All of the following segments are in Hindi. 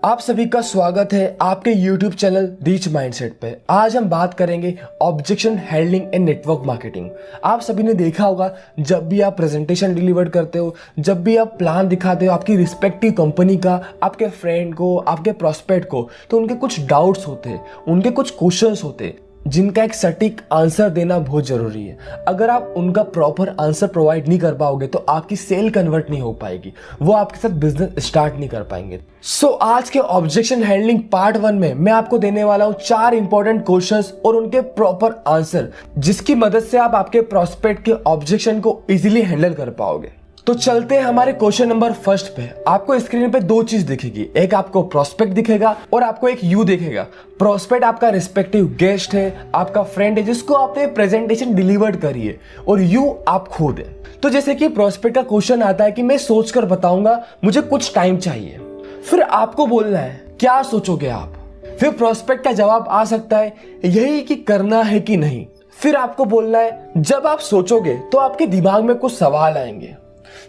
आप सभी का स्वागत है आपके YouTube चैनल रीच माइंडसेट पे। आज हम बात करेंगे objection handling and network marketing. आप सभी ने देखा होगा, जब भी आप प्रेजेंटेशन डिलीवर करते हो, जब भी आप प्लान दिखाते हो आपकी रिस्पेक्टिव कंपनी का, आपके फ्रेंड को, आपके प्रोस्पेक्ट को, तो उनके कुछ डाउट्स होते हैं, उनके कुछ क्वेश्चंस होते हैं जिनका एक सटीक आंसर देना बहुत जरूरी है। अगर आप उनका प्रॉपर आंसर प्रोवाइड नहीं कर पाओगे तो आपकी सेल कन्वर्ट नहीं हो पाएगी, वो आपके साथ बिजनेस स्टार्ट नहीं कर पाएंगे। आज के ऑब्जेक्शन हैंडलिंग पार्ट 1 में मैं आपको देने वाला हूं 4 इंपॉर्टेंट क्वेश्चंस और उनके प्रॉपर आंसर, जिसकी मदद से आप आपके प्रोस्पेक्ट के ऑब्जेक्शन को इजीली हैंडल कर पाओगे। तो चलते हैं हमारे क्वेश्चन नंबर फर्स्ट पे। आपको स्क्रीन पे 2 चीज दिखेगी, एक आपको प्रोस्पेक्ट दिखेगा और आपको एक यू दिखेगा। प्रोस्पेक्ट आपका रिस्पेक्टिव गेस्ट है, आपका फ्रेंड है जिसको आपने प्रेजेंटेशन डिलीवर करी है, और यू आप खुद है। तो जैसे कि प्रोस्पेक्ट का क्वेश्चन आता है कि मैं सोचकर बताऊंगा, मुझे कुछ टाइम चाहिए। फिर आपको बोलना है क्या सोचोगे आप। फिर प्रोस्पेक्ट का जवाब आ सकता है यही कि करना है कि नहीं। फिर आपको बोलना है जब आप सोचोगे तो आपके दिमाग में कुछ सवाल आएंगे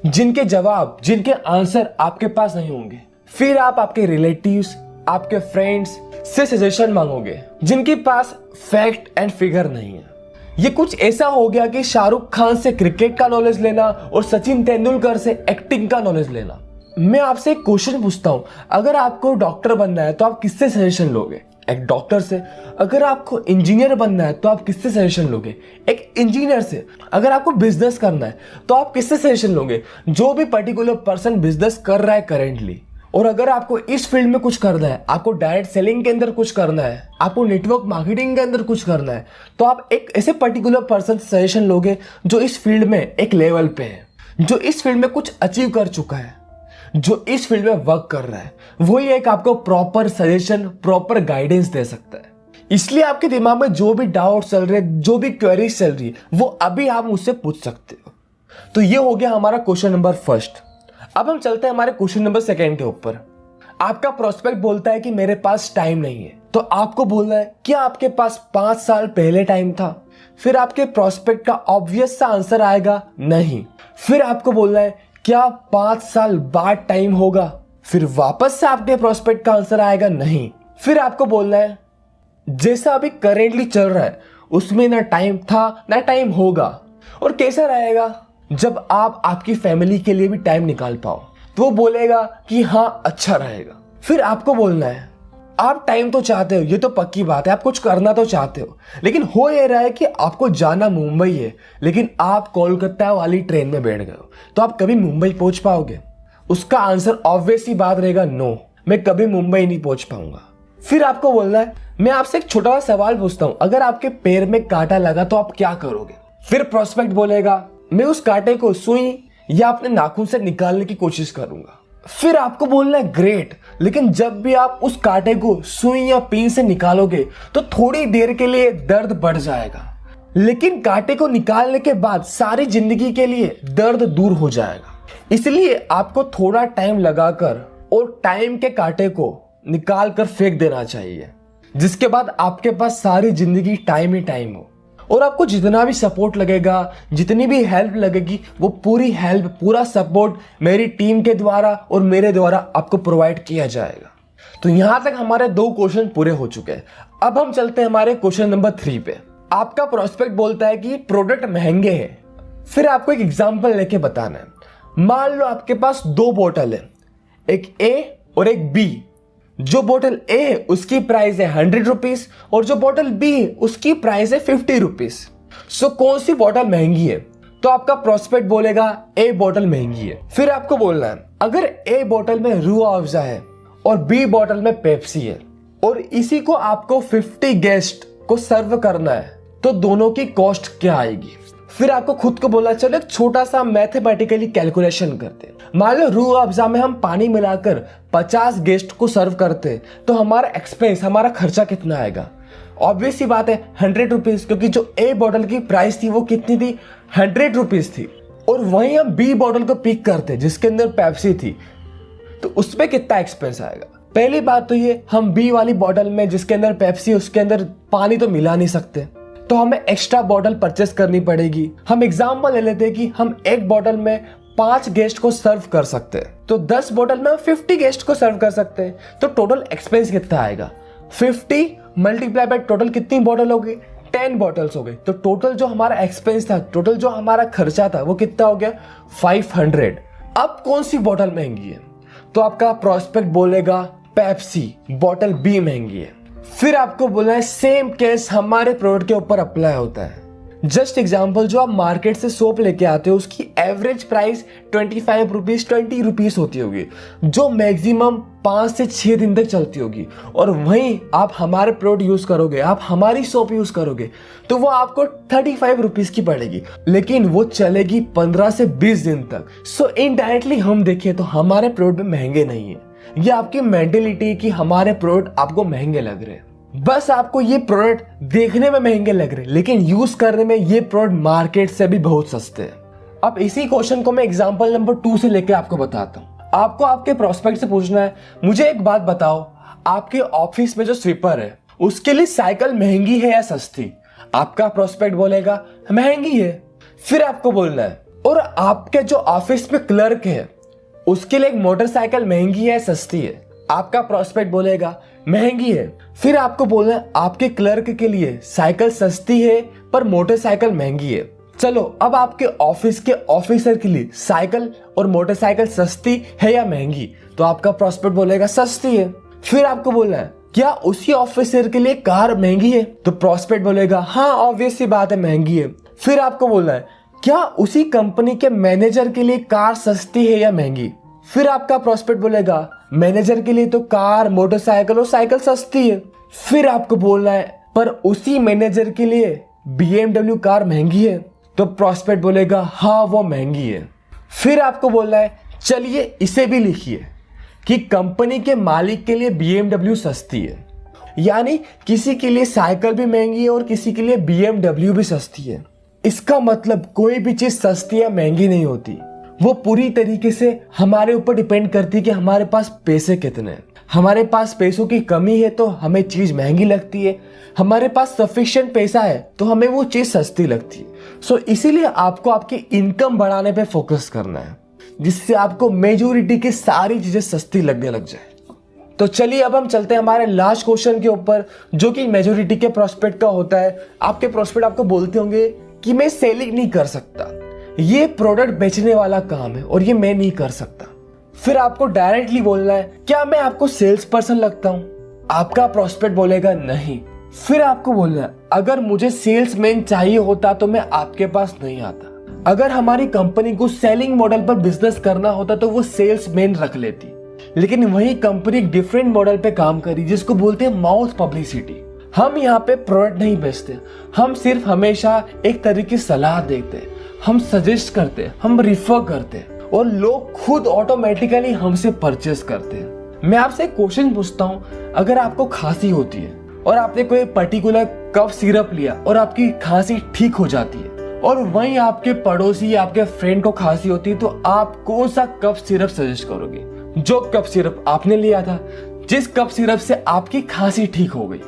जिनके जवाब, जिनके आंसर आपके पास नहीं होंगे। फिर आप आपके रिलेटिव्स, आपके फ्रेंड्स से सजेशन मांगोगे जिनके पास फैक्ट एंड फिगर नहीं है। ये कुछ ऐसा हो गया कि शाहरुख खान से क्रिकेट का नॉलेज लेना और सचिन तेंदुलकर से एक्टिंग का नॉलेज लेना। मैं आपसे एक क्वेश्चन पूछता हूं, अगर आपको डॉक्टर बनना है तो आप किससे सजेशन लोगे? एक डॉक्टर से। अगर आपको इंजीनियर बनना है तो आप किससे सजेशन लोगे? एक इंजीनियर से। अगर आपको बिजनेस करना है तो आप किससे सजेशन लोगे? जो भी पर्टिकुलर पर्सन बिजनेस कर रहा है करेंटली। और अगर आपको इस फील्ड में कुछ करना है, आपको डायरेक्ट सेलिंग के अंदर कुछ करना है, आपको नेटवर्क मार्केटिंग के अंदर कुछ करना है, तो आप एक ऐसे पर्टिकुलर पर्सन से सजेशन लोगे जो इस फील्ड में एक लेवल पे है, जो इस फील्ड में कुछ अचीव कर चुका है, जो इस फील्ड में वर्क कर रहा है। वही एक आपको प्रॉपर सजेशन, प्रॉपर गाइडेंस दे सकता है। इसलिए आपके दिमाग में जो भी डाउट चल रहे, जो भी क्वेरीज चल रही है, वो अभी आप मुझसे पूछ सकते हो। तो ये हो गया हमारा क्वेश्चन नंबर फर्स्ट। अब हम चलते हैं हमारे क्वेश्चन नंबर सेकेंड के ऊपर। आपका प्रोस्पेक्ट बोलता है कि मेरे पास टाइम नहीं है, तो आपको बोलना है क्या आपके पास 5 साल पहले टाइम था? फिर आपके प्रोस्पेक्ट का ऑब्वियस सा आंसर आएगा नहीं। फिर आपको बोलना है क्या 5 साल बाद टाइम होगा? फिर वापस से आपके प्रोस्पेक्ट का आंसर आएगा नहीं। फिर आपको बोलना है जैसा अभी करेंटली चल रहा है उसमें ना टाइम था ना टाइम होगा। और कैसा रहेगा? जब आप आपकी फैमिली के लिए भी टाइम निकाल पाओ तो वो बोलेगा कि हाँ अच्छा रहेगा। फिर आपको बोलना है आप टाइम तो चाहते हो, ये तो पक्की बात है, आप कुछ करना तो चाहते हो, लेकिन हो ये रहा है कि आपको जाना मुंबई है, लेकिन आप कोलकाता वाली ट्रेन में बैठ गए हो, तो आप कभी मुंबई पहुंच पाओगे? उसका आंसर ऑब्वियस ही बात रहेगा नो, मैं कभी मुंबई नहीं पहुंच पाऊंगा। फिर आपको बोलना है मैं आपसे एक छोटा सा सवाल पूछता हूं, अगर आपके पैर में कांटा लगा तो आप क्या करोगे? फिर प्रोस्पेक्ट बोलेगा मैं उस कांटे को सुई या अपने नाखून से निकालने की कोशिश करूंगा। फिर आपको बोलना है ग्रेट, लेकिन जब भी आप उस कांटे को सुई या पिन से निकालोगे तो थोड़ी देर के लिए दर्द बढ़ जाएगा, लेकिन कांटे को निकालने के बाद सारी जिंदगी के लिए दर्द दूर हो जाएगा। इसलिए आपको थोड़ा टाइम लगाकर और टाइम के कांटे को निकाल कर फेंक देना चाहिए, जिसके बाद आपके पास सारी जिंदगी टाइम ही टाइम हो। और आपको जितना भी सपोर्ट लगेगा, जितनी भी हेल्प लगेगी, वो पूरी हेल्प, पूरा सपोर्ट मेरी टीम के द्वारा और मेरे द्वारा आपको प्रोवाइड किया जाएगा। तो यहां तक हमारे 2 क्वेश्चन पूरे हो चुके हैं। अब हम चलते हैं हमारे क्वेश्चन नंबर 3 पे। आपका प्रोस्पेक्ट बोलता है कि प्रोडक्ट महंगे हैं। फिर आपको एक एग्जाम्पल लेके बताना है। मान लो आपके पास 2 बोतल है, एक ए और एक बी। जो बोतल ए है उसकी प्राइस है 100 रुपीज और जो बोतल बी है उसकी प्राइस है 50 रुपीज। सो कौन सी बोतल महंगी है? तो आपका प्रोस्पेक्ट बोलेगा ए बोतल महंगी है। फिर आपको बोलना है अगर ए बोतल में रूह अफ़ज़ा है और बी बोतल में पेप्सी है और इसी को आपको 50 गेस्ट को सर्व करना है, तो दोनों की कॉस्ट क्या आएगी? फिर आपको खुद को बोलना चलो एक छोटा सा मैथमेटिकली कैलकुलेशन करते हैं। मान लो रूह अफ़ज़ा में हम पानी मिलाकर 50 गेस्ट को सर्व करते तो हमारा एक्सपेंस, हमारा खर्चा कितना आएगा? ऑब्वियस ही बात है 100 रुपीज, क्योंकि जो ए बॉटल की प्राइस थी वो कितनी थी? 100 रुपीज थी। और वहीं हम बी बॉटल को पिक करते जिसके अंदर पेप्सी थी, तो उसमें कितना एक्सपेंस आएगा? पहली बात तो ये, हम बी वाली बॉटल में जिसके अंदर पेप्सी, उसके अंदर पानी तो मिला नहीं सकते, तो हमें एक्स्ट्रा बॉटल परचेस करनी पड़ेगी। हम एग्जांपल ले लेते हैं कि हम एक बॉटल में 5 गेस्ट को सर्व कर सकते हैं, तो 10 बोतल में हम 50 गेस्ट को सर्व कर सकते हैं। तो टोटल एक्सपेंस कितना आएगा? 50 मल्टीप्लाई बाय टोटल कितनी बोतल होगी? 10 बॉटल्स हो गई। तो टोटल जो हमारा एक्सपेंस था, टोटल जो हमारा खर्चा था, वो कितना हो गया? 500। अब कौन सी बोतल महंगी है? तो आपका प्रोस्पेक्ट बोलेगा पेप्सी, बोतल बी महंगी है। फिर आपको बोलना है सेम केस हमारे प्रोडक्ट के ऊपर अप्लाई होता है। जस्ट एग्जाम्पल, जो आप मार्केट से सोप लेके आते हो उसकी एवरेज प्राइस 25 रुपीज 20 रुपीज होती होगी, जो मैक्सिमम 5 से 6 दिन तक चलती होगी। और वहीं आप हमारे प्रोडक्ट यूज करोगे, आप हमारी सोप यूज करोगे, तो वो आपको 35 रुपीज की पड़ेगी, लेकिन वो चलेगी 15 से 20 दिन तक। सो इनडायरेक्टली हम देखें तो हमारे प्रोडक्ट महंगे नहीं है। ये आपकी मेंटेलिटी कि हमारे प्रोडक्ट आपको महंगे लग रहे हैं। बस आपको ये प्रोडक्ट देखने में महंगे लग रहे हैं, लेकिन यूज करने में ये प्रोडक्ट मार्केट से भी बहुत सस्ते हैं। अब इसी क्वेश्चन को मैं एग्जांपल नंबर 2 से लेके आपको बताता हूँ। आपको आपके प्रोस्पेक्ट से पूछना है, मुझे एक बात बताओ, आपके ऑफिस में जो स्वीपर है उसके लिए साइकिल महंगी है या सस्ती? आपका प्रोस्पेक्ट बोलेगा महंगी है। फिर आपको बोलना है, और आपके जो ऑफिस में क्लर्क है उसके लिए एक मोटरसाइकिल महंगी है या सस्ती है? आपका प्रोस्पेक्ट बोलेगा महंगी है। फिर आपको बोलना है आपके क्लर्क के लिए साइकिल सस्ती है पर मोटरसाइकिल महंगी है। चलो, अब आपके ऑफिस के ऑफिसर के लिए साइकिल और मोटरसाइकिल सस्ती है या महंगी? तो आपका प्रोस्पेक्ट बोलेगा सस्ती है। फिर आपको बोलना है क्या उसी ऑफिसर के लिए कार महंगी है? तो प्रोस्पेक्ट बोलेगा हाँ, ऑब्वियस सी बात है, महंगी है। फिर आपको बोलना है क्या उसी कंपनी के मैनेजर के लिए कार सस्ती है या महंगी? फिर आपका प्रोस्पेक्ट बोलेगा मैनेजर के लिए तो कार, मोटरसाइकिल और साइकिल सस्ती है। फिर आपको बोलना है पर उसी मैनेजर के लिए BMW कार महंगी है। तो प्रोस्पेक्ट बोलेगा हाँ, वो महंगी है। फिर आपको बोलना है चलिए इसे भी लिखिए कि कंपनी के मालिक के लिए BMW सस्ती है। यानी किसी के लिए साइकिल भी महंगी है और किसी के लिए BMW भी सस्ती है। इसका मतलब कोई भी चीज सस्ती या महंगी नहीं होती, वो पूरी तरीके से हमारे ऊपर डिपेंड करती है कि हमारे पास पैसे कितने हैं। हमारे पास पैसों की कमी है तो हमें चीज महंगी लगती है, हमारे पास सफिशिएंट पैसा है तो हमें वो चीज सस्ती लगती है। सो इसीलिए आपको आपकी इनकम बढ़ाने पे फोकस करना है, जिससे आपको मेजोरिटी की सारी चीजें सस्ती लगने लग जाए। तो चलिए अब हम चलते हैं हमारे लास्ट क्वेश्चन के ऊपर, जो कि मेजोरिटी के प्रोस्पेक्ट का होता है। आपके प्रोस्पेक्ट आपको बोलते होंगे कि मैं सेलिंग नहीं कर सकता, ये प्रोडक्ट बेचने वाला काम है और ये मैं नहीं कर सकता। फिर आपको डायरेक्टली बोलना है क्या मैं आपको सेल्स पर्सन लगता हूं? आपका प्रोस्पेक्ट बोलेगा नहीं। फिर आपको बोलना है अगर मुझे सेल्समैन चाहिए होता तो मैं आपके पास नहीं आता। अगर हमारी कंपनी को सेलिंग मॉडल पर बिजनेस करना होता तो वो सेल्समैन रख लेती, लेकिन वही कंपनी एक डिफरेंट मॉडल पे काम करी जिसको बोलते हैं माउथ पब्लिसिटी। हम यहाँ पे प्रोडक्ट नहीं बेचते, हम सिर्फ हमेशा एक तरीके की सलाह देते हैं, हम सजेस्ट करते हैं, हम रिफर करते हैं और लोग खुद ऑटोमेटिकली हमसे परचेस करते हैं। मैं आपसे एक क्वेश्चन पूछता हूँ, अगर आपको खांसी होती है और आपने कोई पर्टिकुलर कफ सिरप लिया और आपकी खांसी ठीक हो जाती है, और वहीं आपके पड़ोसी या आपके फ्रेंड को खांसी होती है, तो आप कौन सा कफ सिरप सजेस्ट करोगे? जो कफ सिरप आपने लिया था, जिस कफ सिरप से आपकी खांसी ठीक हो गई।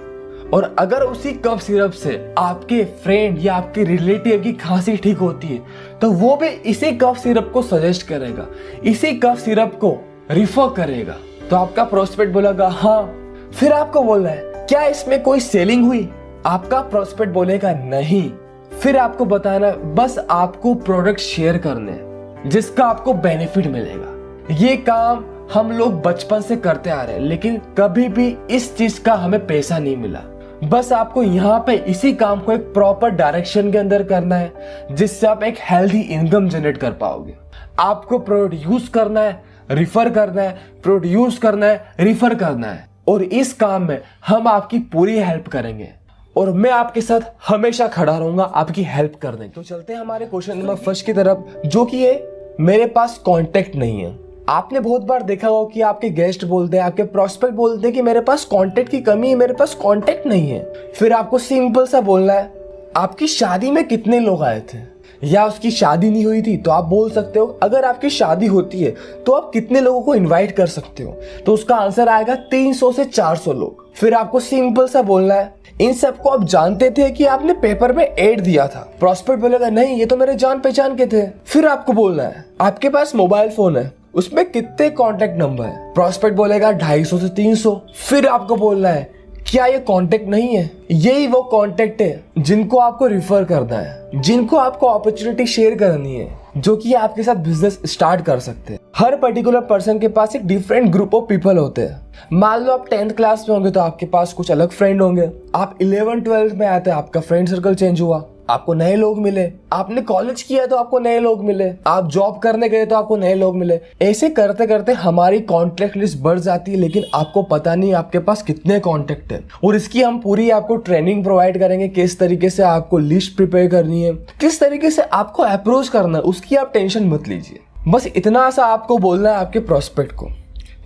और अगर उसी कफ सिरप से आपके फ्रेंड या आपके रिलेटिव की खांसी ठीक होती है, तो वो भी इसी कफ सिरप को सजेस्ट करेगा, इसी कफ सिरप को रिफर करेगा। तो आपका प्रोस्पेक्ट बोलेगा हाँ। फिर आपको बोलना है क्या इसमें कोई सेलिंग हुई? आपका प्रोस्पेक्ट बोलेगा नहीं। फिर आपको बताना बस आपको प्रोडक्ट शेयर करने हैं जिसका आपको बेनिफिट मिलेगा। ये काम हम लोग बचपन से करते आ रहे हैं, लेकिन कभी भी इस चीज का हमें पैसा नहीं मिला। बस आपको यहाँ पे इसी काम को एक प्रॉपर डायरेक्शन के अंदर करना है, जिससे आप एक हेल्दी इनकम जनरेट कर पाओगे। आपको प्रोडक्ट यूज करना है, रिफर करना है, प्रोडक्ट यूज करना है, रिफर करना है, और इस काम में हम आपकी पूरी हेल्प करेंगे और मैं आपके साथ हमेशा खड़ा रहूंगा आपकी हेल्प करने। तो चलते हैं हमारे क्वेश्चन नंबर 1 की तरफ, जो कि है मेरे पास कांटेक्ट नहीं है। आपने बहुत बार देखा होगा कि आपके गेस्ट बोलते हैं, आपके प्रोस्पेक्ट बोलते हैं कि मेरे पास कांटेक्ट की कमी है, मेरे पास कांटेक्ट नहीं है। फिर आपको सिंपल सा बोलना है आपकी शादी में कितने लोग आए थे, या उसकी शादी नहीं हुई थी, तो आप बोल सकते हो अगर आपकी शादी होती है तो आप कितने लोगों को इनवाइट कर सकते हो, तो उसका आंसर आएगा 300 से 400 लोग। फिर आपको सिंपल सा बोलना है इन सबको आप जानते थे कि आपने पेपर में ऐड दिया था। प्रॉस्पेक्ट बोलेगा नहीं, ये तो मेरे जान पहचान के थे। फिर आपको बोलना है आपके पास मोबाइल फोन है, उसमें कितने कॉन्टेक्ट नंबर है। प्रॉस्पेक्ट बोलेगा 250 से 300। फिर आपको बोलना है क्या ये कॉन्टेक्ट नहीं है, यही वो कॉन्टेक्ट है जिनको आपको रिफर करना है, जिनको आपको अपॉर्चुनिटी शेयर करनी है, जो कि आपके साथ बिजनेस स्टार्ट कर सकते हैं। हर पर्टिकुलर पर्सन के पास एक डिफरेंट ग्रुप ऑफ पीपल होते हैं। मान लो आप 10th क्लास में होंगे तो आपके पास कुछ अलग फ्रेंड होंगे। आप 11th-12th में आते हैं, आपका फ्रेंड सर्कल चेंज हुआ, आपको नए लोग मिले। आपने कॉलेज किया तो आपको नए लोग मिले। आप जॉब करने गए तो आपको नए लोग मिले। ऐसे करते करते हमारी कॉन्टैक्ट लिस्ट बढ़ जाती है, लेकिन आपको पता नहीं आपके पास कितने कॉन्टैक्ट है। और इसकी हम पूरी आपको ट्रेनिंग प्रोवाइड करेंगे, किस तरीके से आपको लिस्ट प्रिपेयर करनी है, किस तरीके से आपको अप्रोच करना है, उसकी आप टेंशन मत लीजिए। बस इतना सा आपको बोलना है आपके प्रोस्पेक्ट को।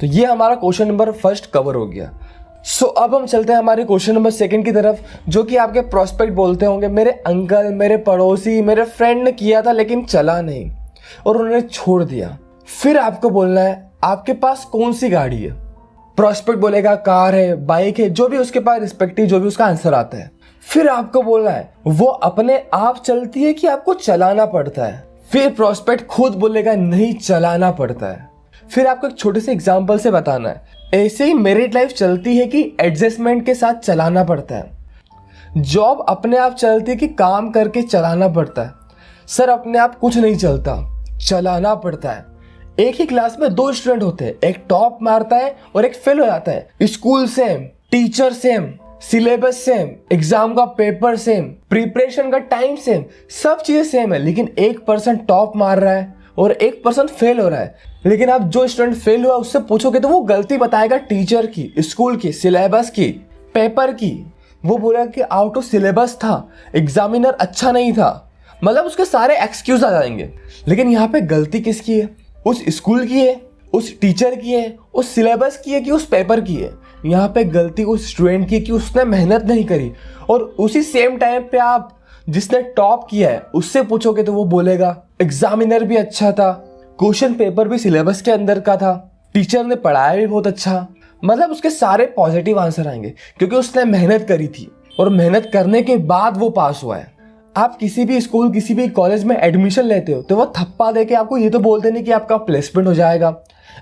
तो ये हमारा क्वेश्चन नंबर फर्स्ट कवर हो गया। अब हम चलते हैं हमारे क्वेश्चन नंबर सेकंड की तरफ, जो कि आपके प्रोस्पेक्ट बोलते होंगे मेरे अंकल, मेरे पड़ोसी, मेरे फ्रेंड ने किया था लेकिन चला नहीं और उन्होंने छोड़ दिया। फिर आपको बोलना है आपके पास कौन सी गाड़ी है। प्रोस्पेक्ट बोलेगा कार है, बाइक है, जो भी उसके पास रिस्पेक्टिव जो भी उसका आंसर आता है। फिर आपको बोलना है वो अपने आप चलती है कि आपको चलाना पड़ता है। फिर प्रोस्पेक्ट खुद बोलेगा नहीं, चलाना पड़ता है। फिर आपको एक छोटे से एग्जाम्पल से बताना है ऐसे ही मैरिड लाइफ चलती है कि एडजस्टमेंट के साथ चलाना पड़ता है। जॉब अपने आप चलती है कि काम करके चलाना पड़ता है। सर अपने आप कुछ नहीं चलता, चलाना पड़ता है। एक ही क्लास में 2 स्टूडेंट होते हैं, एक टॉप मारता है और एक फेल हो जाता है। School same, teacher same, syllabus same, exam का पेपर सेम, प्रिपरेशन का टाइम सेम, सब चीजें सेम है, लेकिन एक पर्सन टॉप मार रहा है और एक पर्सन फेल हो रहा है। लेकिन आप जो स्टूडेंट फेल हुआ उससे पूछोगे तो वो गलती बताएगा टीचर की, स्कूल की, सिलेबस की, पेपर की। वो बोला कि आउट ऑफ सिलेबस था, एग्जामिनर अच्छा नहीं था, मतलब उसके सारे एक्सक्यूज आ जाएंगे। लेकिन यहाँ पे गलती किसकी है? उस स्कूल की है, उस टीचर की है, उस सिलेबस की है कि उस पेपर की है? यहाँ पे गलती उस स्टूडेंट की है कि उसने मेहनत नहीं करी। और उसी सेम टाइम पे आप जिसने टॉप किया है उससे पूछोगे तो वो बोलेगा एग्जामिनर भी अच्छा था, क्वेश्चन पेपर भी सिलेबस के अंदर का था, टीचर ने पढ़ाया भी बहुत अच्छा। मतलब उसके सारे पॉजिटिव आंसर आएंगे क्योंकि उसने मेहनत करी थी और मेहनत करने के बाद वो पास हुआ है। आप किसी भी स्कूल, किसी भी कॉलेज में एडमिशन लेते हो तो वो थप्पा देके आपको ये तो बोलते नहीं कि आपका प्लेसमेंट हो जाएगा,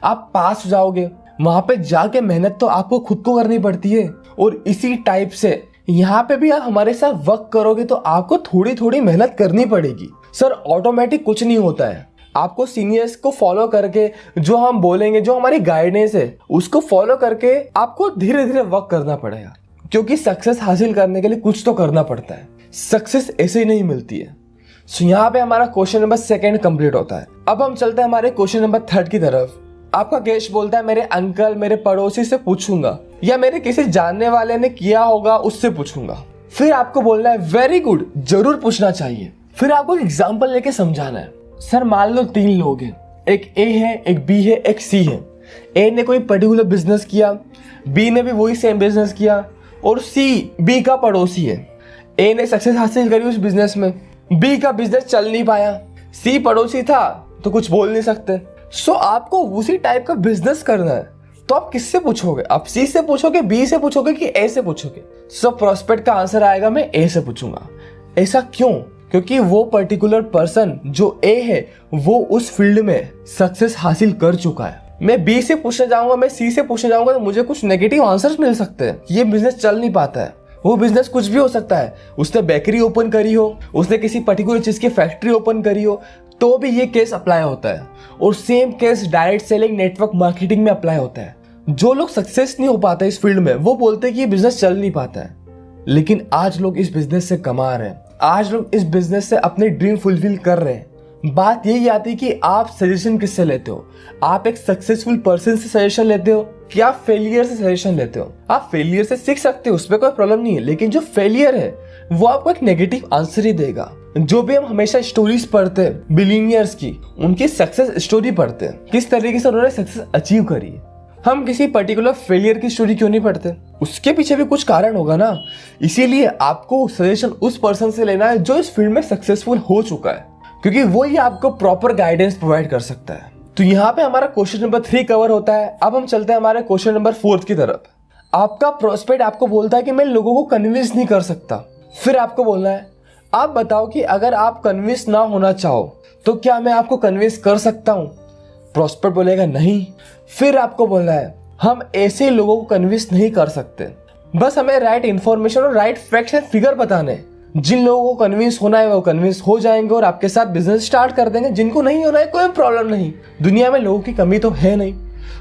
आप पास हो जाओगे। वहां पे जाके मेहनत तो आपको खुद को करनी पड़ती है। और इसी टाइप से यहाँ पे भी आप हमारे साथ वर्क करोगे तो आपको थोड़ी थोड़ी मेहनत करनी पड़ेगी। सर ऑटोमेटिक कुछ नहीं होता है। आपको सीनियर्स को फॉलो करके जो हम बोलेंगे, जो हमारी गाइडेंस है उसको फॉलो करके आपको धीरे धीरे वर्क करना पड़ेगा, क्योंकि सक्सेस हासिल करने के लिए कुछ तो करना पड़ता है। सक्सेस ऐसे ही नहीं मिलती है। सो यहाँ पे हमारा क्वेश्चन नंबर 2 कंप्लीट होता है। अब हम चलते हैं हमारे क्वेश्चन नंबर 3 की तरफ। आपका गेस्ट बोलता है मेरे अंकल, मेरे पड़ोसी से पूछूंगा या मेरे किसी जानने वाले ने किया होगा उससे पूछूंगा। फिर आपको बोलना है वेरी गुड, जरूर पूछना चाहिए। फिर आपको एग्जाम्पल लेके समझाना है। सर मान लो 3 लोग हैं, एक ए है, एक बी है, एक सी है। ए ने कोई पर्टिकुलर बिजनेस किया, बी ने भी वही सेम बिजनेस किया और सी बी का पड़ोसी है। ए ने सक्सेस हासिल करी उस बिजनेस में, बी का बिजनेस चल नहीं पाया, सी पड़ोसी था तो कुछ बोल नहीं सकते। सो आपको उसी टाइप का बिजनेस करना है तो आप किससे पूछोगे? आप सी से पूछोगे, बी से पूछोगे कि ए से पूछोगे? सो प्रोस्पेक्ट का आंसर आएगा मैं ए से पूछूंगा। ऐसा क्यों? क्योंकि वो पर्टिकुलर पर्सन जो ए है वो उस फील्ड में सक्सेस हासिल कर चुका है। मैं बी से पूछने जाऊंगा, मैं सी से पूछने जाऊंगा तो मुझे कुछ नेगेटिव आंसर्स मिल सकते हैं। ये बिजनेस चल नहीं पाता है। वो बिजनेस कुछ भी हो सकता है। उसने बेकरी ओपन करी हो, उसने किसी पर्टिकुलर चीज की फैक्ट्री ओपन करी हो, तो भी ये केस अप्लाई होता है। और same case direct selling, network marketing में अप्लाई होता है। जो लोग सक्सेस नहीं हो पाते इस फील्ड में वो बोलते हैं कि ये बिजनेस चल नहीं पाता है, लेकिन आज लोग इस बिजनेस से कमा रहे हैं, आज लोग इस बिजनेस से अपने ड्रीम फुलफिल कर रहे हैं। बात यही आती है कि आप सजेशन किससे लेते हो? आप एक सक्सेसफुल पर्सन से सजेशन लेते हो कि आप फेलियर से सजेशन लेते हो? आप फेलियर से सीख सकते हो, उसमें कोई प्रॉब्लम नहीं है, लेकिन जो फेलियर है वो आपको एक नेगेटिव आंसर ही देगा। जो भी हम हमेशा स्टोरीज पढ़ते हैं बिलियनियर्स की, उनकी सक्सेस स्टोरी पढ़ते हैं, किस तरीके से उन्होंने सक्सेस अचीव करी है। हम किसी पर्टिकुलर फेलियर की स्टोरी क्यों नहीं पढ़ते? उसके पीछे भी कुछ कारण होगा ना। इसीलिए आपको सजेशन उस पर्सन से लेना है जो इस फील्ड में सक्सेसफुल हो चुका है, क्योंकि वो ही आपको प्रॉपर गाइडेंस प्रोवाइड कर सकता है। तो यहाँ पे हमारा क्वेश्चन नंबर 3 कवर होता है। अब हम चलते हैं हमारे क्वेश्चन नंबर 4 की तरफ। आपका प्रोस्पेक्ट आपको बोलता है कि मैं लोगों को कन्विंस नहीं कर सकता। फिर आपको बोलना है आप बताओ कि अगर आप कन्विंस ना होना चाहो तो क्या मैं आपको कन्विंस कर सकता हूँ। प्रोस्पेक्ट बोलेगा नहीं। फिर आपको बोलना है हम ऐसे लोगों को कन्विंस नहीं कर सकते, बस हमें राइट इन्फॉर्मेशन और राइट फैक्ट्स एंड फिगर बताने हैं। जिन लोगों को कन्विंस होना है वो कन्विंस हो जाएंगे और आपके साथ बिजनेस स्टार्ट कर देंगे। जिनको नहीं होना है कोई प्रॉब्लम नहीं, दुनिया में लोगों की कमी तो है नहीं।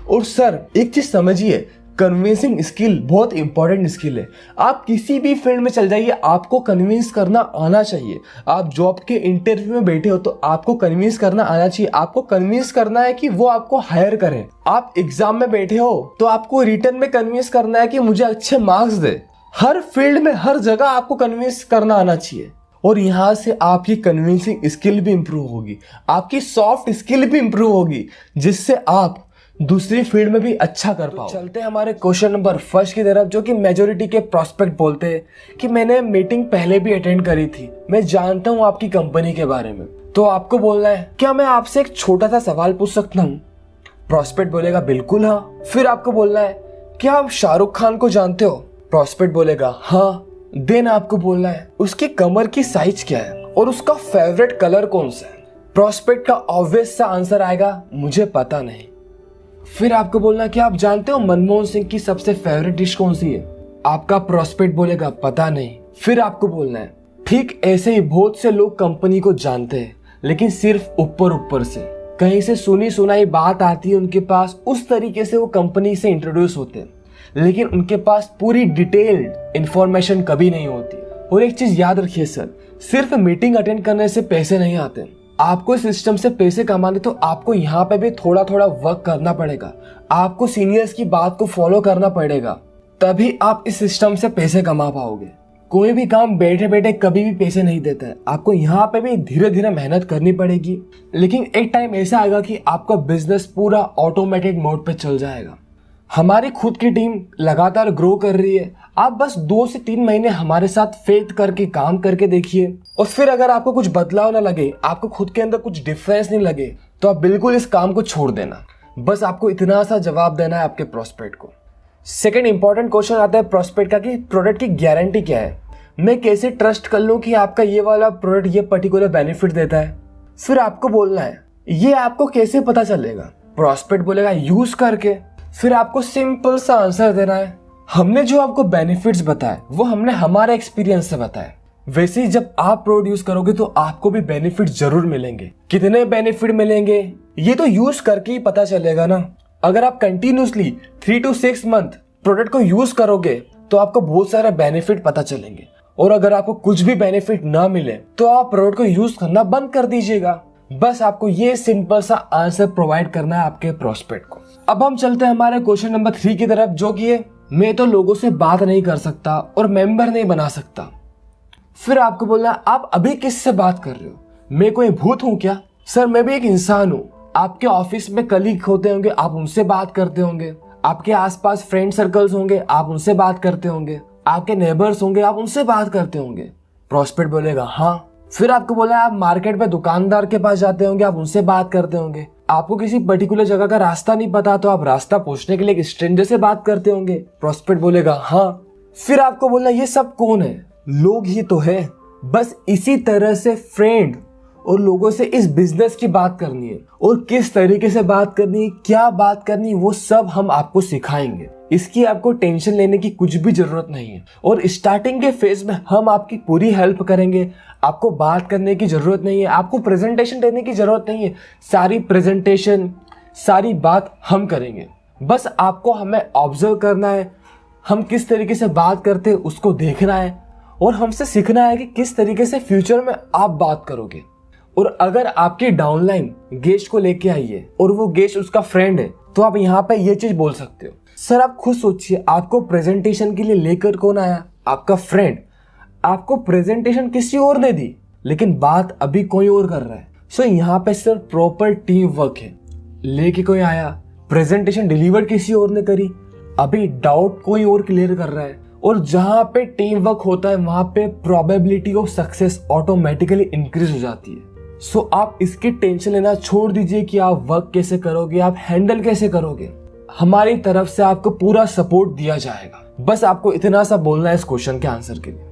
और सर एक चीज समझिए, कन्विंसिंग स्किल बहुत इंपॉर्टेंट स्किल है। आप किसी भी फील्ड में चल जाइए, आपको कन्विंस करना आना चाहिए। आप जॉब के इंटरव्यू में बैठे हो तो आपको कन्विंस करना आना चाहिए। आपको कन्विंस करना है कि वो आपको हायर करें। आप एग्जाम में बैठे हो तो आपको रिटर्न में कन्विंस करना है कि मुझे अच्छे मार्क्स दे। हर फील्ड में हर जगह आपको कन्विंस करना आना चाहिए और यहाँ से आपकी कन्विंसिंग स्किल भी इंप्रूव होगी, आपकी सॉफ्ट स्किल भी इंप्रूव होगी, जिससे आप दूसरी फील्ड में भी अच्छा कर पाओ। चलते हैं हमारे क्वेश्चन नंबर फर्स्ट की तरफ, जो कि मेजोरिटी के प्रोस्पेक्ट बोलते हैं कि मैंने मीटिंग पहले भी अटेंड करी थी, मैं जानता हूँ आपकी कंपनी के बारे में। तो आपको बोलना है क्या मैं आपसे एक छोटा सा सवाल पूछ सकता हूँ। प्रोस्पेक्ट बोलेगा बिल्कुल हाँ। फिर आपको बोलना है क्या आप शाहरुख खान को जानते हो। प्रोस्पेक्ट बोलेगा हाँ। देन आपको बोलना है उसकी कमर की साइज क्या है और उसका फेवरेट कलर कौन सा है। प्रोस्पेक्ट का ऑब्वियस सा आंसर आएगा मुझे पता नहीं। फिर आपको बोलना कि आप जानते हो मनमोहन सिंह की सबसे फेवरेट डिश कौन सी है। आपका प्रोस्पेक्ट बोलेगा पता नहीं। फिर आपको बोलना है ठीक ऐसे ही बहुत से लोग कंपनी को जानते हैं, लेकिन सिर्फ ऊपर ऊपर से, कहीं से सुनी सुनाई बात आती है उनके पास, उस तरीके से वो कंपनी से इंट्रोड्यूस होते हैं, लेकिन उनके पास पूरी डिटेल्ड इंफॉर्मेशन कभी नहीं होती। और एक चीज याद रखिए सर, सिर्फ मीटिंग अटेंड करने से पैसे नहीं आते। आपको इस सिस्टम से पैसे कमाने तो आपको यहाँ पे भी थोड़ा थोड़ा वर्क करना पड़ेगा। आपको सीनियर्स की बात को फॉलो करना पड़ेगा, तभी आप इस सिस्टम से पैसे कमा पाओगे। कोई भी काम बैठे बैठे कभी भी पैसे नहीं देता है। आपको यहाँ पे भी धीरे धीरे मेहनत करनी पड़ेगी, लेकिन एक टाइम ऐसा आएगा कि आपका बिजनेस पूरा ऑटोमेटिक मोड पे चल जाएगा। हमारी खुद की टीम लगातार ग्रो कर रही है। आप बस 2 से 3 महीने हमारे साथ फेथ करके काम करके देखिए, और फिर अगर आपको कुछ बदलाव ना लगे, आपको खुद के अंदर कुछ डिफरेंस नहीं लगे, तो आप बिल्कुल इस काम को छोड़ देना। बस आपको इतना सा जवाब देना है आपके प्रोस्पेक्ट को। सेकंड इंपॉर्टेंट क्वेश्चन आता है प्रोस्पेक्ट का कि प्रोडक्ट की गारंटी क्या है। मैं कैसे ट्रस्ट कर लूं कि आपका ये वाला प्रोडक्ट ये पर्टिकुलर बेनिफिट देता है। फिर आपको बोलना है ये आपको कैसे पता चलेगा। प्रोस्पेक्ट बोलेगा यूज करके। फिर आपको सिंपल सा आंसर देना है हमने जो आपको बेनिफिट्स बताए वो हमने हमारे एक्सपीरियंस से बताए। वैसे ही जब आप प्रोडक्ट यूज करोगे तो आपको भी बेनिफिट जरूर मिलेंगे। कितने बेनिफिट मिलेंगे ये तो यूज करके ही पता चलेगा ना। अगर आप कंटिन्यूसली 3 to 6 मंथ प्रोडक्ट को यूज करोगे तो आपको बहुत सारे बेनिफिट पता चलेंगे, और अगर आपको कुछ भी बेनिफिट ना मिले तो आप प्रोडक्ट को यूज करना बंद कर दीजिएगा। बस आपको ये सिंपल सा आंसर प्रोवाइड करना है आपके प्रोस्पेक्ट को। अब हम चलते हैं हमारे क्वेश्चन नंबर 3 की तरफ, जो कि है मैं तो लोगों से बात नहीं कर सकता और मेंबर नहीं बना सकता। फिर आपको बोलना आप अभी किससे बात कर रहे हो, मैं कोई भूत हूं क्या। सर मैं भी एक इंसान हूँ। आपके ऑफिस में कलीग होते होंगे, आप उनसे बात करते होंगे। आपके आसपास फ्रेंड सर्कल्स होंगे, आप उनसे बात करते होंगे। आपके नेबर्स होंगे, आप उनसे बात करते होंगे। प्रोस्पेक्ट बोलेगा हाँ। फिर आपको बोला आप मार्केट में दुकानदार के पास जाते होंगे, आप उनसे बात करते होंगे। आपको किसी पर्टिकुलर जगह का रास्ता नहीं पता तो आप रास्ता पूछने के लिए एक स्ट्रेंजर से बात करते होंगे। प्रोस्पेक्ट बोलेगा हाँ। फिर आपको बोलना ये सब कौन है, लोग ही तो है। बस इसी तरह से फ्रेंड और लोगों से इस बिजनेस की बात करनी है, और किस तरीके से बात करनी है, क्या बात करनी है, वो सब हम आपको सिखाएंगे। इसकी आपको टेंशन लेने की कुछ भी जरूरत नहीं है, और स्टार्टिंग के फेज में हम आपकी पूरी हेल्प करेंगे। आपको बात करने की जरूरत नहीं है, आपको प्रेजेंटेशन देने की जरूरत नहीं है। सारी प्रेजेंटेशन सारी बात हम करेंगे। बस आपको हमें ऑब्जर्व करना है, हम किस तरीके से बात करते हैं उसको देखना है, और हमसे सीखना है कि किस तरीके से फ्यूचर में आप बात करोगे। और अगर आपकी डाउनलाइन गेस्ट को लेके आई है और वो गेस्ट उसका फ्रेंड है, तो आप यहाँ पे ये चीज बोल सकते हो। सर आप खुद सोचिए, आपको प्रेजेंटेशन के लिए लेकर कौन आया, आपका फ्रेंड। आपको प्रेजेंटेशन किसी और ने दी, लेकिन बात अभी कोई और कर रहा है। सो यहाँ पे सिर्फ प्रॉपर टीम वर्क है। लेके कोई आया, प्रेजेंटेशन डिलीवर किसी और ने करी, अभी डाउट कोई और क्लियर कर रहा है। और जहां पे टीम वर्क होता है वहां पे probability of success automatically increase हो जाती है। सो आप इसकी टेंशन लेना छोड़ दीजिए कि आप वर्क कैसे करोगे, आप हैंडल कैसे करोगे। हमारी तरफ से आपको पूरा सपोर्ट दिया जाएगा। बस आपको इतना सा बोलना है इस क्वेश्चन के आंसर के लिए।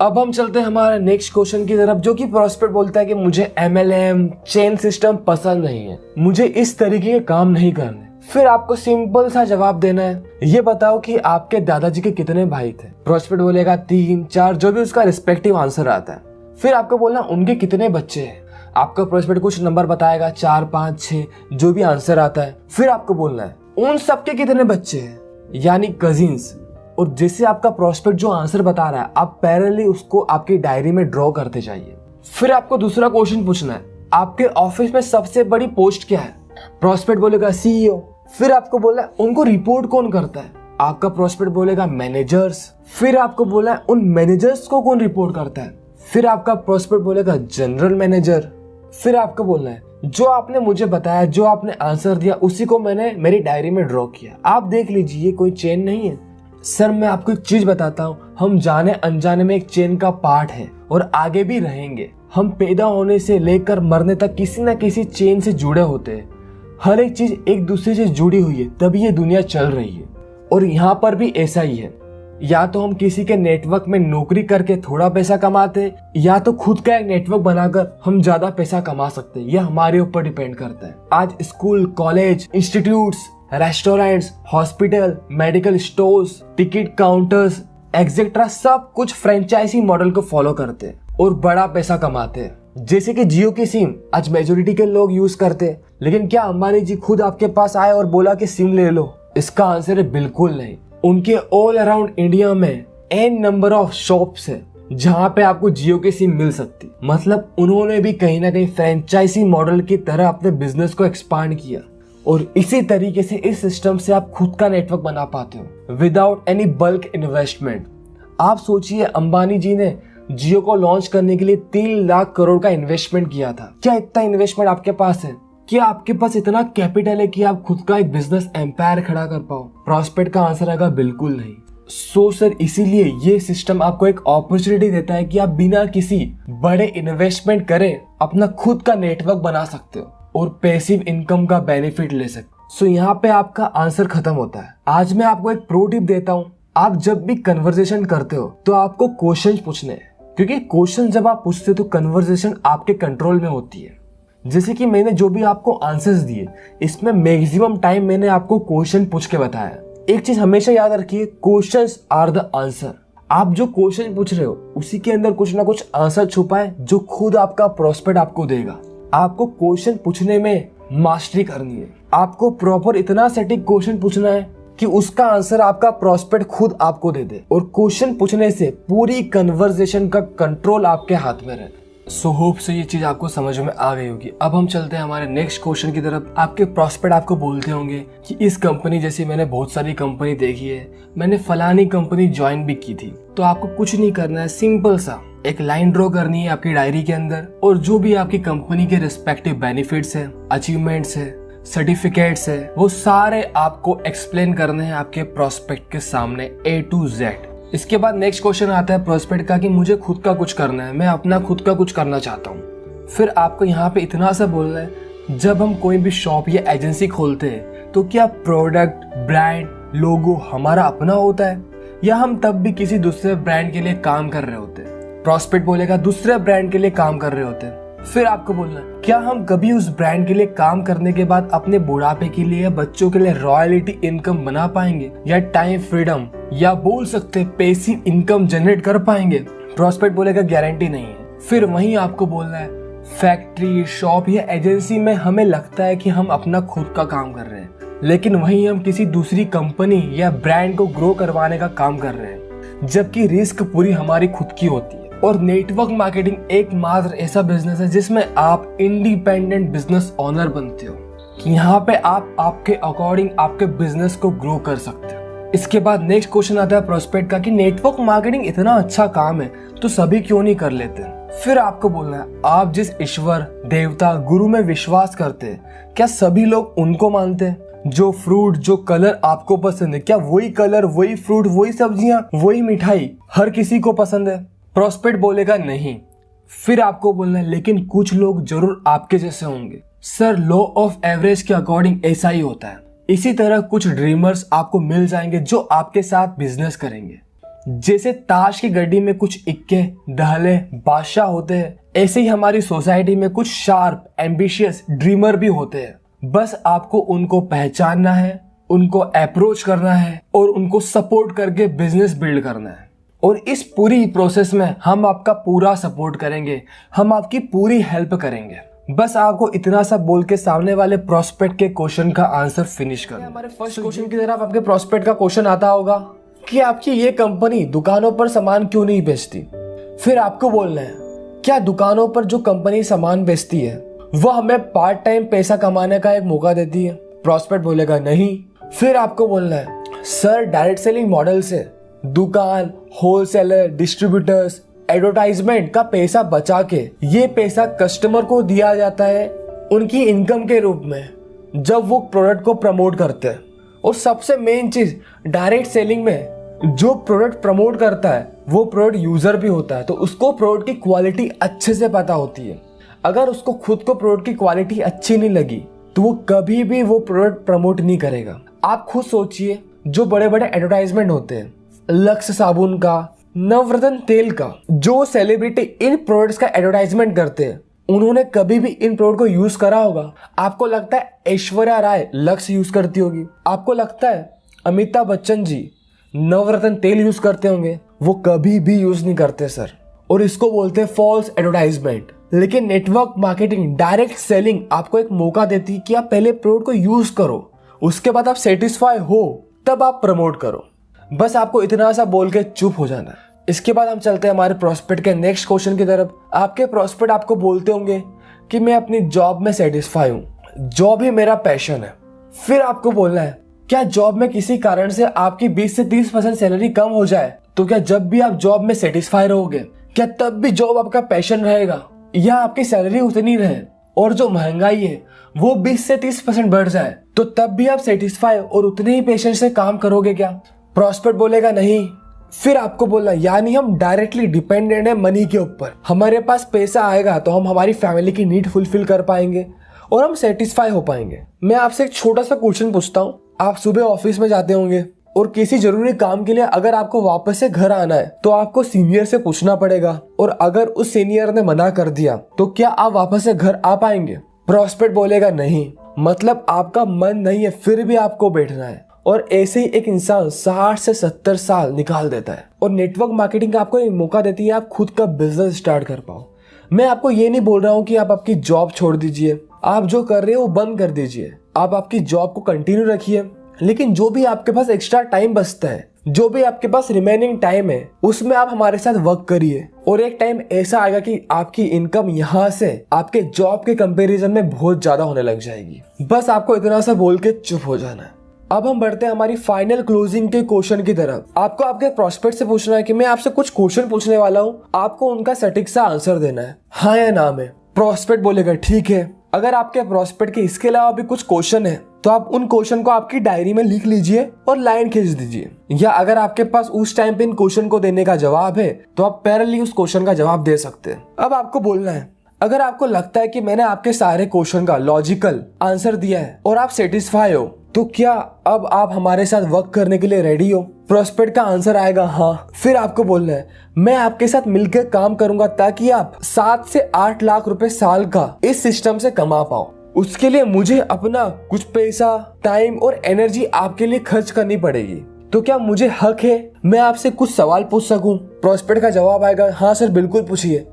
अब हम चलते हैं हमारे नेक्स्ट क्वेश्चन की तरफ, जो कि प्रोस्पेक्ट बोलता है कि मुझे MLM चेन सिस्टम पसंद नहीं है, मुझे इस तरीके के काम नहीं करने। फिर आपको सिंपल सा जवाब देना है, ये बताओ कि आपके दादाजी के कितने भाई थे। प्रोस्पेक्ट बोलेगा 3, 4, जो भी उसका रिस्पेक्टिव आंसर आता है। फिर आपको बोलना उनके कितने बच्चे हैं। आपका प्रोस्पेक्ट कुछ नंबर बताएगा, 4, 5, 6, जो भी आंसर आता है। फिर आपको बोलना है उन सबके कितने बच्चे हैं, यानी कजिन्स। और जैसे आपका प्रोस्पेक्ट जो आंसर बता रहा है, आप पैरेलली उसको आपकी डायरी में ड्रॉ करते जाइए। फिर आपको दूसरा क्वेश्चन पूछना है, आपके ऑफिस में सबसे बड़ी पोस्ट क्या है। प्रोस्पेक्ट बोलेगा CEO। फिर आपको बोला है उनको रिपोर्ट कौन करता है। आपका प्रोस्पेक्ट बोलेगा मैनेजर्स। फिर आपको बोला है उन मैनेजर्स को कौन रिपोर्ट करता है। फिर आपका प्रोस्पेक्ट बोलेगा जनरल मैनेजर। फिर आपको बोलना है जो आपने मुझे बताया, जो आपने आंसर दिया, उसी को मैंने मेरी डायरी में ड्रॉ किया। आप देख लीजिए, कोई चेन नहीं है। सर मैं आपको एक चीज बताता हूँ, हम जाने अनजाने में एक चेन का पार्ट है और आगे भी रहेंगे। हम पैदा होने से लेकर मरने तक किसी न किसी चेन से जुड़े होते हैं। हर एक चीज एक दूसरे से जुड़ी हुई है, तभी ये दुनिया चल रही है। और यहाँ पर भी ऐसा ही है, या तो हम किसी के नेटवर्क में नौकरी करके थोड़ा पैसा कमाते, या तो खुद का एक नेटवर्क बनाकर हम ज्यादा पैसा कमा सकते हैं। यह हमारे ऊपर डिपेंड करता है। आज school, college, institutes, restaurants, hospital, medical stores, ticket counters etcetera सब कुछ फ्रेंचाइजी मॉडल को फॉलो करते हैं और बड़ा पैसा कमाते हैं। जैसे कि जियो की सिम आज मेजोरिटी के लोग यूज करते हैं, लेकिन क्या अंबानी जी खुद आपके पास आए और बोला कि सिम ले लो? इसका आंसर है बिल्कुल नहीं। उनके ऑल अराउंड इंडिया में n नंबर ऑफ शॉप्स है जहां पे आपको जियो की सिम मिल सकती। मतलब उन्होंने भी कहीं ना कहीं फ्रेंचाइजी मॉडल की तरह अपने बिजनेस को एक्सपांड किया, और इसी तरीके से इस सिस्टम से आप खुद का नेटवर्क बना पाते हो विदाउट एनी बल्क इन्वेस्टमेंट। आप सोचिए, अंबानी जी ने जियो को लॉन्च करने के लिए 3 लाख करोड़ का इन्वेस्टमेंट किया था। क्या इतना इन्वेस्टमेंट आपके पास है? क्या आपके पास इतना कैपिटल है कि आप खुद का एक बिजनेस एम्पायर खड़ा कर पाओ? प्रोस्पेक्ट का आंसर आएगा बिल्कुल नहीं। सो सर, इसीलिए ये सिस्टम आपको एक अपॉर्चुनिटी देता है कि आप बिना किसी बड़े इन्वेस्टमेंट करे अपना खुद का नेटवर्क बना सकते हो और पैसिव इनकम का बेनिफिट ले सकते। सो यहाँ पे आपका आंसर खत्म होता है। आज मैं आपको एक प्रो टिप देता हूँ, आप जब भी कन्वर्सेशन करते हो तो आपको क्वेश्चन पूछने हैं, क्योंकि क्वेश्चन जब आप पूछते हो तो कन्वर्सेशन आपके कंट्रोल में होती है। जैसे कि मैंने जो भी आपको आंसर्स दिए, इसमें मैक्सिमम टाइम मैंने आपको क्वेश्चन पूछ के बताया। एक चीज हमेशा याद रखिए, क्वेश्चंस आर द आंसर। आप जो क्वेश्चन पूछ रहे हो उसी के अंदर कुछ ना कुछ आंसर छुपा है जो खुद आपका प्रोस्पेक्ट आपको देगा। आपको क्वेश्चन पूछने में मास्टरी करनी है। आपको प्रॉपर इतना सटीक क्वेश्चन पूछना है कि उसका आंसर आपका प्रोस्पेक्ट खुद आपको दे दे, और क्वेश्चन पूछने से पूरी कन्वर्सेशन का कंट्रोल आपके हाथ में रहे। सो होप से ये चीज आपको समझ में आ गई होगी। अब हम चलते हैं हमारे नेक्स्ट क्वेश्चन की तरफ। आपके प्रोस्पेक्ट आपको बोलते होंगे कि इस कंपनी जैसी मैंने बहुत सारी कंपनी देखी है, मैंने फलानी कंपनी ज्वाइन भी की थी। तो आपको कुछ नहीं करना है, सिंपल सा एक लाइन ड्रॉ करनी है आपकी डायरी के अंदर, और जो भी आपकी कंपनी के रिस्पेक्टिव बेनिफिट्स है, अचीवमेंट्स है, सर्टिफिकेट्स है, वो सारे आपको एक्सप्लेन करने हैं आपके प्रोस्पेक्ट के सामने A to Z। इसके बाद नेक्स्ट क्वेश्चन आता है प्रोस्पेक्ट का कि मुझे खुद का कुछ करना है, मैं अपना खुद का कुछ करना चाहता हूँ। फिर आपको यहाँ पे इतना सा बोलना है, जब हम कोई भी शॉप या एजेंसी खोलते हैं तो क्या प्रोडक्ट, ब्रांड, लोगो हमारा अपना होता है, या हम तब भी किसी दूसरे ब्रांड के लिए काम कर रहे होते हैं? प्रोस्पेक्ट बोलेगा दूसरे ब्रांड के लिए काम कर रहे होते हैं। फिर आपको बोलना है, क्या हम कभी उस ब्रांड के लिए काम करने के बाद अपने बुढ़ापे के लिए या बच्चों के लिए रॉयल्टी इनकम बना पाएंगे, या टाइम फ्रीडम, या बोल सकते पैसिव इनकम जनरेट कर पाएंगे? प्रोस्पेक्ट बोलेगा गारंटी नहीं है। फिर वहीं आपको बोलना है, फैक्ट्री, शॉप या एजेंसी में हमें लगता है कि हम अपना खुद का काम कर रहे हैं, लेकिन वहीं हम किसी दूसरी कंपनी या ब्रांड को ग्रो करवाने का काम कर रहे हैं, जबकि रिस्क पूरी हमारी खुद की होती है। और नेटवर्क मार्केटिंग एकमात्र ऐसा बिजनेस है जिसमें आप इंडिपेंडेंट बिजनेस ओनर बनते हो, कि यहाँ पे आप आपके अकॉर्डिंग आपके बिजनेस को ग्रो कर सकते हो। इसके बाद नेक्स्ट क्वेश्चन आता है प्रोस्पेक्ट का कि नेटवर्क मार्केटिंग इतना अच्छा काम है तो सभी क्यों नहीं कर लेते? फिर आपको बोलना है, आप जिस ईश्वर, देवता, गुरु में विश्वास करते हैं, क्या सभी लोग उनको मानते हैं? जो फ्रूट, जो कलर आपको पसंद है, क्या वही कलर, वही फ्रूट, वही सब्जियां, वही मिठाई हर किसी को पसंद है? प्रोस्पेक्ट बोलेगा नहीं। फिर आपको बोलना है, लेकिन कुछ लोग जरूर आपके जैसे होंगे। सर, लॉ ऑफ एवरेज के अकॉर्डिंग ऐसा ही होता है। इसी तरह कुछ ड्रीमर्स आपको मिल जाएंगे जो आपके साथ बिजनेस करेंगे। जैसे ताश की गड्डी में कुछ इक्के, दहले, बादशाह होते हैं, ऐसे ही हमारी सोसाइटी में कुछ शार्प, एम्बिशियस ड्रीमर भी होते हैं। बस आपको उनको पहचानना है, उनको अप्रोच करना है और उनको सपोर्ट करके बिजनेस बिल्ड करना है। और इस पूरी प्रोसेस में हम आपका पूरा सपोर्ट करेंगे, हम आपकी पूरी हेल्प करेंगे। बस आपको इतना सा बोल के सामने वाले प्रोस्पेक्ट के क्वेश्चन का आंसर फिनिश करना। हमारे फर्स्ट क्वेश्चन की तरफ आपके प्रोस्पेक्ट का क्वेश्चन आता होगा कि आपकी ये कंपनी दुकानों पर सामान क्यों नहीं बेचती। फिर आपको बोलना है, क्या दुकानों पर जो कंपनी सामान बेचती है वो हमें पार्ट टाइम पैसा कमाने का एक मौका देती है। प्रोस्पेक्ट बोलेगा नहीं। फिर आपको बोलना है, सर डायरेक्ट सेलिंग मॉडल से दुकान, होलसेलर, डिस्ट्रीब्यूटर्स, एडवर्टाइजमेंट का पैसा बचा के ये पैसा कस्टमर को दिया जाता है उनकी इनकम के रूप में जब वो प्रोडक्ट को प्रमोट करते हैं। और सबसे मेन चीज, डायरेक्ट सेलिंग में जो प्रोडक्ट प्रमोट करता है वो प्रोडक्ट यूजर भी होता है, तो उसको प्रोडक्ट की क्वालिटी अच्छे से पता होती है। अगर उसको खुद को प्रोडक्ट की क्वालिटी अच्छी नहीं लगी तो वो कभी भी वो प्रोडक्ट प्रमोट नहीं करेगा। आप खुद सोचिए, जो बड़े बड़े एडवर्टाइजमेंट होते हैं, लक्स साबुन का, नवरत्न तेल का, जो सेलिब्रिटी इन प्रोडक्ट्स का एडवर्टाइजमेंट करते हैं उन्होंने कभी भी इन प्रोडक्ट को यूज करा होगा? आपको लगता है ऐश्वर्या राय लक्स यूज करती होगी? आपको लगता है अमिताभ बच्चन जी नवरत्न तेल यूज करते होंगे? वो कभी भी यूज नहीं करते सर। और इसको बोलते हैं फॉल्स एडवर्टाइजमेंट। लेकिन नेटवर्क मार्केटिंग, डायरेक्ट सेलिंग आपको एक मौका देती है कि आप पहले प्रोडक्ट को यूज करो, उसके बाद आप सेटिस्फाई हो तब आप प्रमोट करो। बस आपको इतना सा बोल के चुप हो जाना है। इसके बाद हम चलते हैं हमारे प्रोस्पेक्ट के नेक्स्ट क्वेश्चन की तरफ। आपके प्रोस्पेक्ट आपको बोलते होंगे कि मैं अपनी जॉब में सेटिस्फाई हूँ, जॉब ही मेरा पैशन है। फिर आपको बोलना है, क्या जॉब में किसी कारण से आपकी 20 से 30% सैलरी कम हो जाए तो क्या जब भी आप जॉब में सेटिस्फाई रहोगे, क्या तब भी जॉब आपका पैशन रहेगा? या आपकी सैलरी उतनी रहे और जो महंगाई है वो 20 से 30% बढ़ जाए तो तब भी आप सेटिस्फाई और उतने ही पेशेंस से काम करोगे क्या? प्रोस्पेक्ट बोलेगा नहीं। फिर आपको बोलना, यानी हम डायरेक्टली डिपेंडेंट है मनी के ऊपर। हमारे पास पैसा आएगा तो हम हमारी फैमिली की नीड फुलफिल कर पाएंगे और हम सेटिस्फाई हो पाएंगे। मैं आपसे एक छोटा सा क्वेश्चन पूछता हूँ। आप सुबह ऑफिस में जाते होंगे और किसी जरूरी काम के लिए अगर आपको वापस से घर आना है तो आपको सीनियर से पूछना पड़ेगा, और अगर उस सीनियर ने मना कर दिया तो क्या आप वापस से घर आ पाएंगे? प्रोस्पेक्ट बोलेगा नहीं। मतलब आपका मन नहीं है फिर भी आपको बैठना है। और ऐसे ही एक इंसान 60 से 70 साल निकाल देता है। और नेटवर्क मार्केटिंग आपको एक मौका देती है आप खुद का बिजनेस स्टार्ट कर पाओ। मैं आपको ये नहीं बोल रहा हूँ कि आप आपकी जॉब छोड़ दीजिए, आप जो कर रहे हो वो बंद कर दीजिए, आप आपकी जॉब को कंटिन्यू रखिए। लेकिन जो भी आपके पास एक्स्ट्रा टाइम बचता है, जो भी आपके पास रिमेनिंग टाइम है, उसमें आप हमारे साथ वर्क करिए। और एक टाइम ऐसा आएगा कि आपकी इनकम यहाँ से आपके जॉब के कंपैरिजन में बहुत ज्यादा होने लग जाएगी। बस आपको इतना सा बोल के चुप हो जाना है। अब हम बढ़ते हैं हमारी फाइनल क्लोजिंग के क्वेश्चन की तरफ। आपको आपके प्रोस्पेक्ट से पूछना है कि मैं आपसे कुछ क्वेश्चन पूछने वाला हूँ, आपको उनका सटीक सा आंसर देना है, हाँ या ना में। प्रोस्पेक्ट बोलेगा ठीक है। अगर आपके प्रोस्पेक्ट के इसके अलावा भी कुछ क्वेश्चन है तो आप उन क्वेश्चन को आपकी डायरी में लिख लीजिए और लाइन खींच दीजिए। या अगर आपके पास उस टाइम पे इन क्वेश्चन को देने का जवाब है तो आप पैरेलली उस क्वेश्चन का जवाब दे सकते हैं। अब आपको बोलना है, अगर आपको लगता है कि मैंने आपके सारे क्वेश्चन का लॉजिकल आंसर दिया है और आप सेटिस्फाई हो तो क्या अब आप हमारे साथ वर्क करने के लिए रेडी हो? प्रोस्पेक्ट का आंसर आएगा हाँ। फिर आपको बोलना है, मैं आपके साथ मिलकर काम करूंगा ताकि आप 7 से 8 लाख रुपए साल का इस सिस्टम से कमा पाओ। उसके लिए मुझे अपना कुछ पैसा, टाइम और एनर्जी आपके लिए खर्च करनी पड़ेगी। तो क्या मुझे हक है मैं आपसे कुछ सवाल पूछ सकूं? प्रोस्पेक्ट का जवाब आएगा हाँ सर बिल्कुल पूछिए।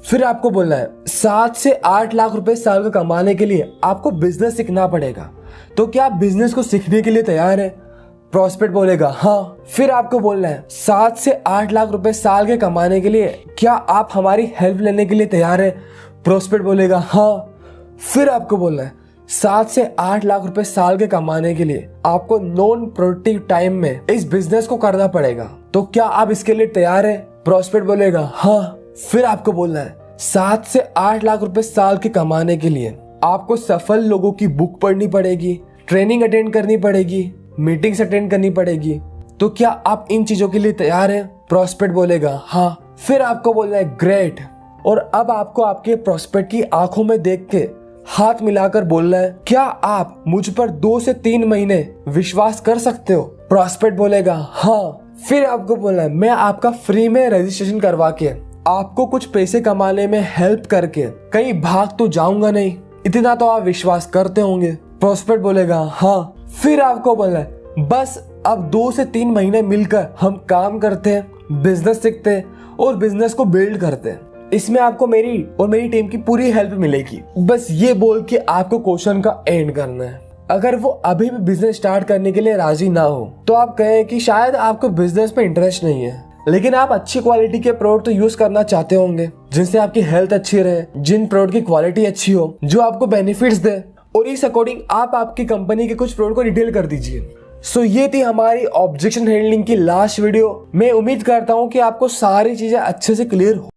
फिर आपको बोलना है 7 से 8 लाख रुपए साल का कमाने के लिए आपको बिजनेस सीखना पड़ेगा, तो क्या आप बिजनेस को सीखने के लिए तैयार है? प्रोस्पेक्ट बोलेगा हाँ। फिर आपको बोलना है 7 से 8 लाख रुपए साल के कमाने के लिए क्या आप हमारी हेल्प लेने के लिए तैयार है? प्रोस्पेक्ट बोलेगा हाँ। फिर आपको बोलना है 7 से 8 लाख रुपए साल के कमाने के लिए आपको नॉन प्रोडक्टिव टाइम में इस बिजनेस को करना पड़ेगा, तो क्या आप इसके लिए तैयार है? प्रोस्पेक्ट बोलेगा हाँ। फिर आपको बोलना है 7 से 8 लाख रुपए साल के कमाने के लिए आपको सफल लोगों की बुक पढ़नी पड़ेगी, ट्रेनिंग अटेंड करनी पड़ेगी, मीटिंग्स अटेंड करनी पड़ेगी, तो क्या आप इन चीजों के लिए तैयार हैं? प्रोस्पेक्ट बोलेगा हाँ। फिर आपको बोलना है ग्रेट। और अब आपको आपके प्रोस्पेक्ट की आंखों में देख के हाथ मिलाकर बोलना है, क्या आप मुझ पर 2 से 3 महीने विश्वास कर सकते हो? प्रॉस्पेक्ट बोलेगा हाँ। फिर आपको बोलना है, मैं आपका फ्री में रजिस्ट्रेशन करवा के आपको कुछ पैसे कमाने में हेल्प करके कहीं भाग तो जाऊंगा नहीं, इतना तो आप विश्वास करते होंगे। प्रॉस्पेक्ट बोलेगा हाँ। फिर आपको बोलना है, बस अब 2 से 3 महीने मिलकर हम काम करते हैं, बिजनेस सीखते हैं और बिजनेस को बिल्ड करते हैं। इसमें आपको मेरी और मेरी टीम की पूरी हेल्प मिलेगी। बस ये बोल के आपको क्वेश्चन का एंड करना है। अगर वो अभी भी बिजनेस स्टार्ट करने के लिए राजी ना हो तो आप कहें कि शायद आपको बिजनेस में इंटरेस्ट नहीं है, लेकिन आप अच्छी क्वालिटी के प्रोडक्ट तो यूज करना चाहते होंगे जिनसे आपकी हेल्थ अच्छी रहे, जिन प्रोडक्ट की क्वालिटी अच्छी हो, जो आपको बेनिफिट्स दे, और इस अकॉर्डिंग आप आपकी कंपनी के कुछ प्रोडक्ट को डिटेल कर दीजिए। सो ये थी हमारी ऑब्जेक्शन हैंडलिंग की लास्ट वीडियो। मैं उम्मीद करता हूँ कि आपको सारी चीजें अच्छे से क्लियर